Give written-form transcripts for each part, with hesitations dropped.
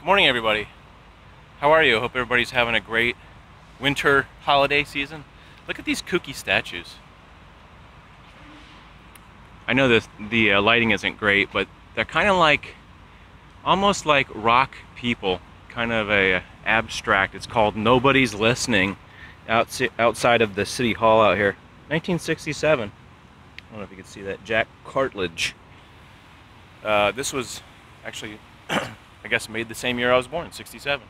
Morning, everybody. How are you? Hope everybody's having a great winter holiday season. Look at these kooky statues. I know the lighting isn't great, but they're kind of like, almost like rock people, kind of a abstract. It's called Nobody's Listening, outside of the city hall out here. 1967. I don't know if you can see that. Jack Cartledge. This was actually, I guess, made the same year I was born, 67.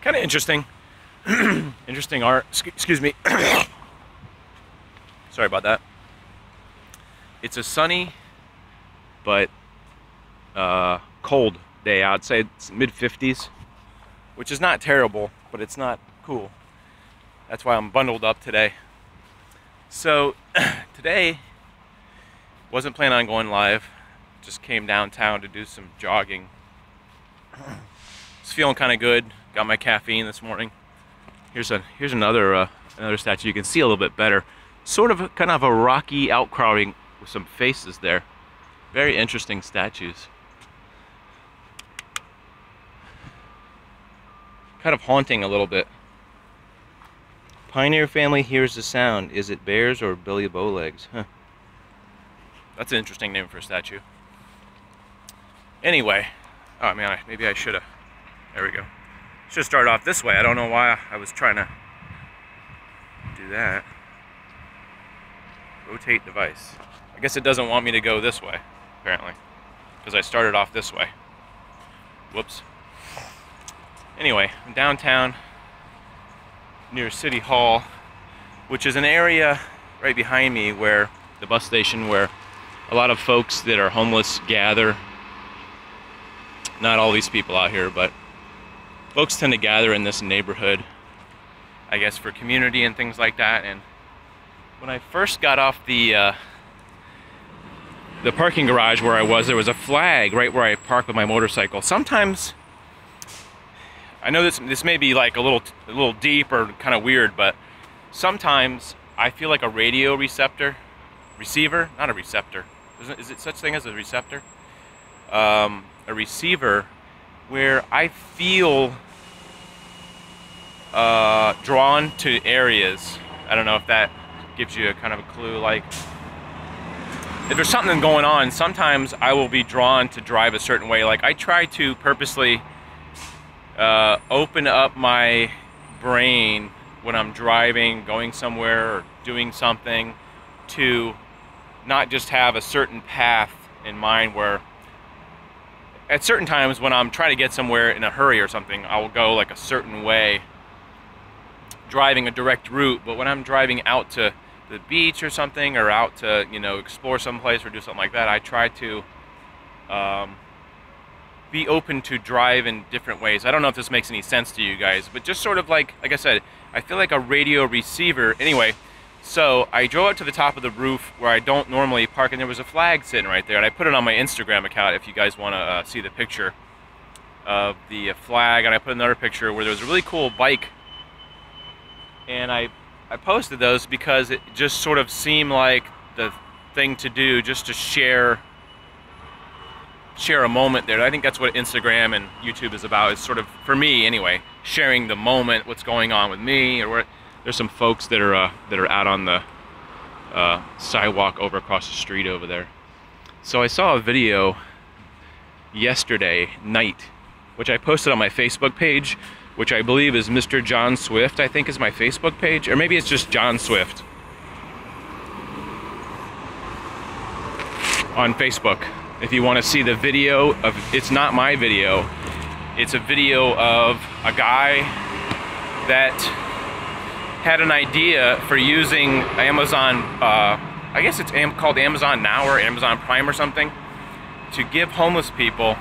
Kind of interesting. Interesting art. Excuse me. Sorry about that. It's a sunny but cold day. I'd say it's mid-50s, which is not terrible, but it's not cool. That's why I'm bundled up today. So today, wasn't planning on going live. Just came downtown to do some jogging. Was feeling kind of good. Got my caffeine this morning. Here's another statue. You can see a little bit better. Sort of kind of a rocky outcropping with some faces there. Very interesting statues. Kind of haunting a little bit. Pioneer family hears the sound. Is it bears or Billy Bowlegs? Huh. That's an interesting name for a statue. Anyway, oh man, maybe I should have. There we go. Should have started off this way. I don't know why I was trying to do that. Rotate device. I guess it doesn't want me to go this way, apparently, because I started off this way. Whoops. Anyway, I'm downtown near City Hall, which is an area right behind me where the bus station where a lot of folks that are homeless gather. Not all these people out here, but folks tend to gather in this neighborhood, I guess, for community and things like that. And when I first got off the parking garage where I was, there was a flag right where I parked with my motorcycle. Sometimes, I know this may be like a little deep or kind of weird, but sometimes I feel like a radio receiver, not a receptor. Is it such thing as a receptor? A receiver, where I feel drawn to areas. I don't know if that gives you a kind of a clue. Like, if there's something going on, sometimes I will be drawn to drive a certain way. Like, I try to purposely open up my brain when I'm driving, going somewhere, or doing something, to not just have a certain path in mind where at certain times when I'm trying to get somewhere in a hurry or something, I will go like a certain way, driving a direct route. But when I'm driving out to the beach or something, or out to, you know, explore someplace or do something like that, I try to be open to drive in different ways. I don't know if this makes any sense to you guys, but just sort of like I said, I feel like a radio receiver. Anyway, so I drove up to the top of the roof where I don't normally park, and there was a flag sitting right there, and I put it on my Instagram account if you guys want to see the picture of the flag. And I put another picture where there was a really cool bike, and I posted those because it just sort of seemed like the thing to do, just to share a moment there. I think that's what Instagram and YouTube is about, is sort of, for me anyway, sharing the moment, what's going on with me, or what. There's some folks that are out on the sidewalk over across the street over there. So I saw a video yesterday night, which I posted on my Facebook page, which I believe is Mr. John Swift, I think is my Facebook page, or maybe it's just John Swift on Facebook. If you want to see the video of, it's not my video, it's a video of a guy that had an idea for using Amazon, I guess it's called Amazon Now or Amazon Prime or something, to give homeless people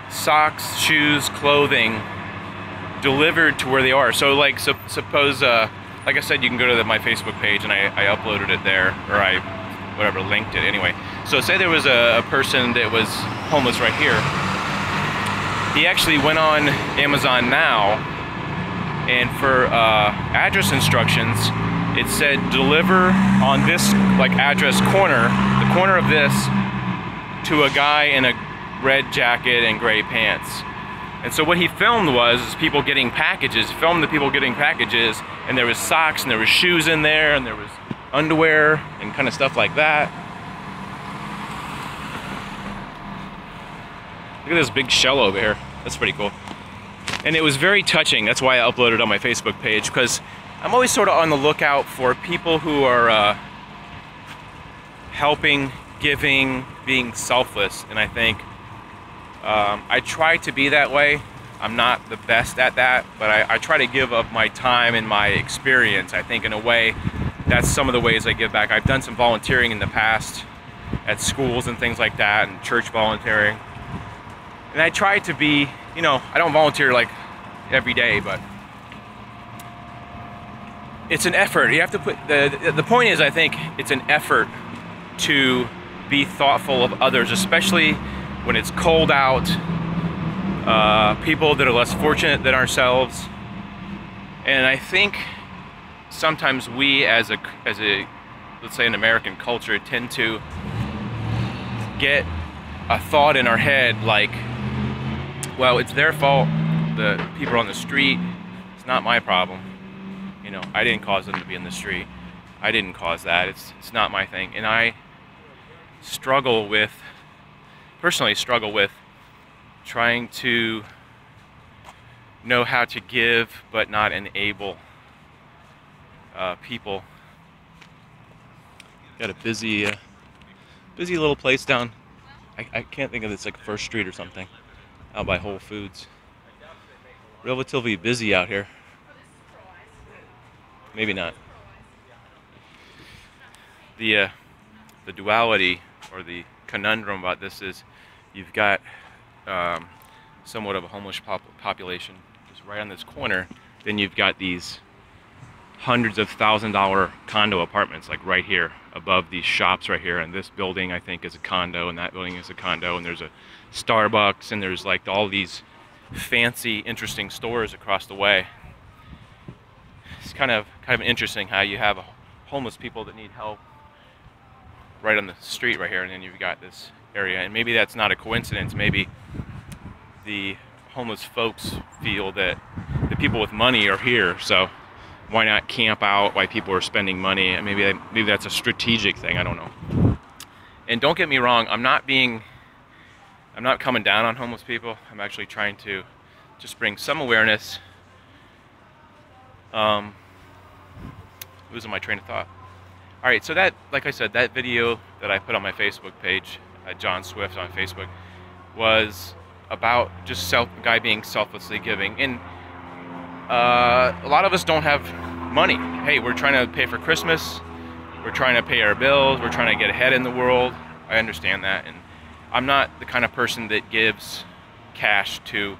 socks, shoes, clothing delivered to where they are. So like, suppose, like I said, you can go to my Facebook page, and I uploaded it there, or I linked it anyway. So say there was a person that was homeless right here. He actually went on Amazon Now, and for address instructions, it said deliver on this like address corner, the corner of this, to a guy in a red jacket and gray pants. And so what he filmed was people getting packages, filmed the people getting packages, and there was socks and there was shoes in there and there was underwear and kind of stuff like that. Look at this big shell over here. That's pretty cool. And it was very touching. That's why I uploaded it on my Facebook page, because I'm always sort of on the lookout for people who are helping, giving, being selfless. And I think I try to be that way. I'm not the best at that, but I try to give of my time and my experience. I think in a way, that's some of the ways I give back. I've done some volunteering in the past at schools and things like that, and church volunteering. And I try to be, you know, I don't volunteer like every day, but it's an effort. You have to put, the point is, I think it's an effort to be thoughtful of others, especially when it's cold out, people that are less fortunate than ourselves. And I think sometimes we as a let's say an American culture tend to get a thought in our head like, well, it's their fault, the people on the street, it's not my problem. You know, I didn't cause them to be in the street. I didn't cause that, it's not my thing. And I personally struggle with trying to know how to give but not enable people. Got a busy little place down, I can't think of this, like First Street or something, out by Whole Foods. Relatively busy out here. Maybe not. The duality or the conundrum about this is you've got somewhat of a homeless population just right on this corner. Then you've got these hundreds of $1,000 condo apartments like right here above these shops right here, and this building I think is a condo, and that building is a condo, and there's a Starbucks, and there's like all these fancy interesting stores across the way. It's kind of interesting how you have homeless people that need help right on the street right here, and then you've got this area. And maybe that's not a coincidence. Maybe the homeless folks feel that the people with money are here, so why not camp out while people are spending money? And maybe that's a strategic thing, I don't know. And don't get me wrong, I'm not coming down on homeless people. I'm actually trying to just bring some awareness. Losing my train of thought. All right, so that, like I said, that video that I put on my Facebook page, John Swift on Facebook, was about just a guy being selflessly giving. And a lot of us don't have money. Hey, we're trying to pay for Christmas, we're trying to pay our bills, we're trying to get ahead in the world. I understand that, and I'm not the kind of person that gives cash to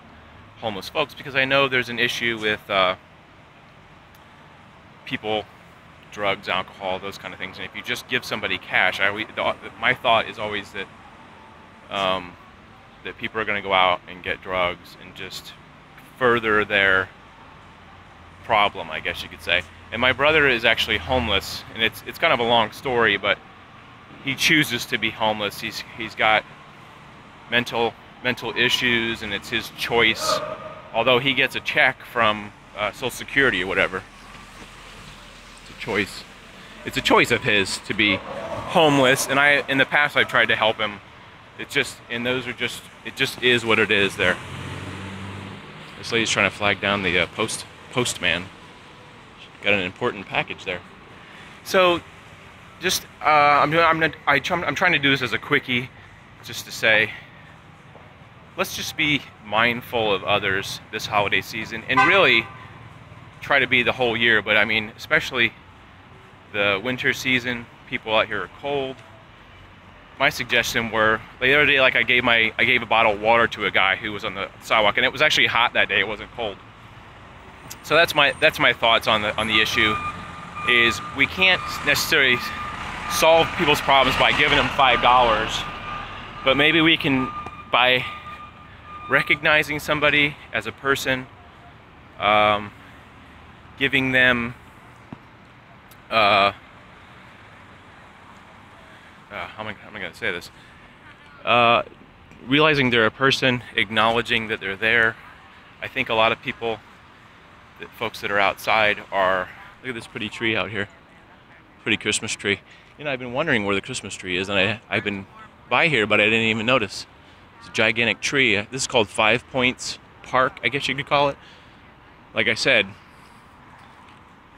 homeless folks because I know there's an issue with people, drugs, alcohol, those kind of things. And if you just give somebody cash, my thought is always that that people are going to go out and get drugs and just further their problem, I guess you could say. And my brother is actually homeless, and it's kind of a long story, but he chooses to be homeless. He's got mental issues, and it's his choice. Although he gets a check from Social Security or whatever, it's a choice. It's a choice of his to be homeless. And in the past, I've tried to help him. It just is what it is there. This lady's trying to flag down the postman. Got an important package there. So, just I'm trying to do this as a quickie, just to say, let's just be mindful of others this holiday season, and really try to be the whole year. But I mean, especially the winter season, people out here are cold. My suggestion were, the other day, like I gave a bottle of water to a guy who was on the sidewalk, and it was actually hot that day. It wasn't cold. So that's my thoughts on the issue. Is we can't necessarily solve people's problems by giving them $5, but maybe we can, by recognizing somebody as a person, giving them how am I going to say this? Realizing they're a person, acknowledging that they're there, I think a lot of people, folks that are outside, are, look at this pretty tree out here, pretty Christmas tree. You know, I've been wondering where the Christmas tree is, and I've been by here, but I didn't even notice. It's a gigantic tree. This is called 5 Points Park, I guess you could call it. Like I said,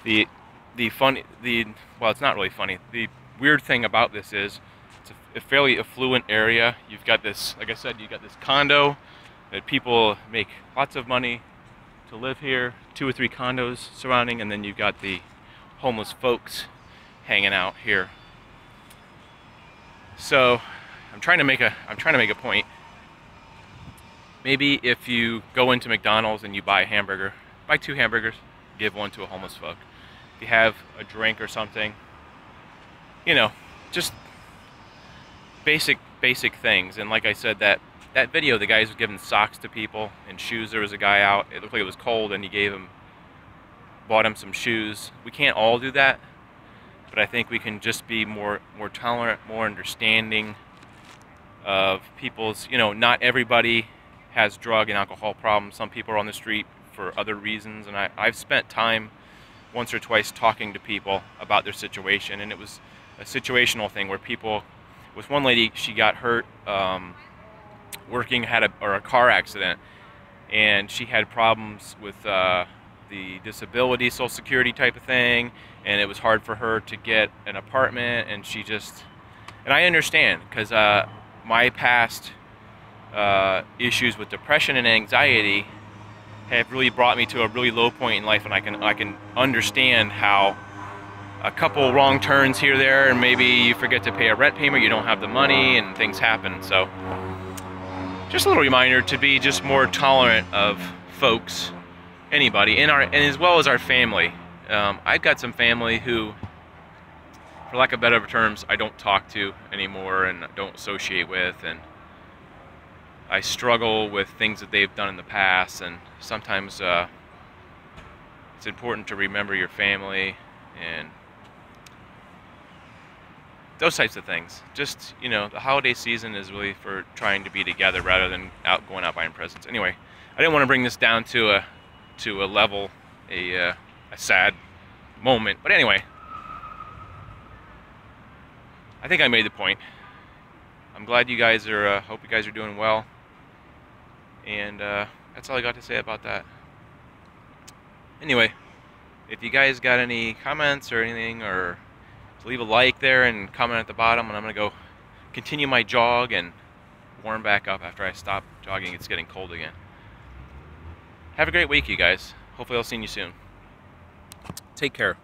well, it's not really funny. The weird thing about this is it's a fairly affluent area. You've got this, like I said, you've got this condo that people make lots of money to live here, 2 or 3 condos surrounding, and then you've got the homeless folks hanging out here. So I'm trying to make a point. Maybe if you go into McDonald's and you buy a hamburger, buy 2 hamburgers, give 1 to a homeless folk. If you have a drink or something, you know, just basic things. And like I said, that video, the guys were giving socks to people and shoes. There was a guy out, it looked like it was cold, and he bought him some shoes. We can't all do that, but I think we can just be more tolerant, more understanding of people's, you know, not everybody has drug and alcohol problems. Some people are on the street for other reasons, and I've spent time once or twice talking to people about their situation, and it was a situational thing where people, with one lady, she got hurt working, had a car accident, and she had problems with the disability, Social Security type of thing, and it was hard for her to get an apartment, and and I understand, because my past issues with depression and anxiety have really brought me to a really low point in life, and I can understand how a couple wrong turns here or there, and maybe you forget to pay a rent payment, you don't have the money, and things happen. So just a little reminder to be just more tolerant of folks, anybody, and as well as our family. I've got some family who, for lack of better terms, I don't talk to anymore and don't associate with, and I struggle with things that they've done in the past, and sometimes it's important to remember your family and those types of things. Just, you know, the holiday season is really for trying to be together rather than going out buying presents. Anyway, I didn't want to bring this down to a level, a sad moment, but anyway, I think I made the point. I'm glad you guys are, hope you guys are doing well. And that's all I got to say about that. Anyway, if you guys got any comments or anything, or leave a like there and comment at the bottom, and I'm going to go continue my jog and warm back up after I stop jogging. It's getting cold again. Have a great week, you guys. Hopefully I'll see you soon. Take care.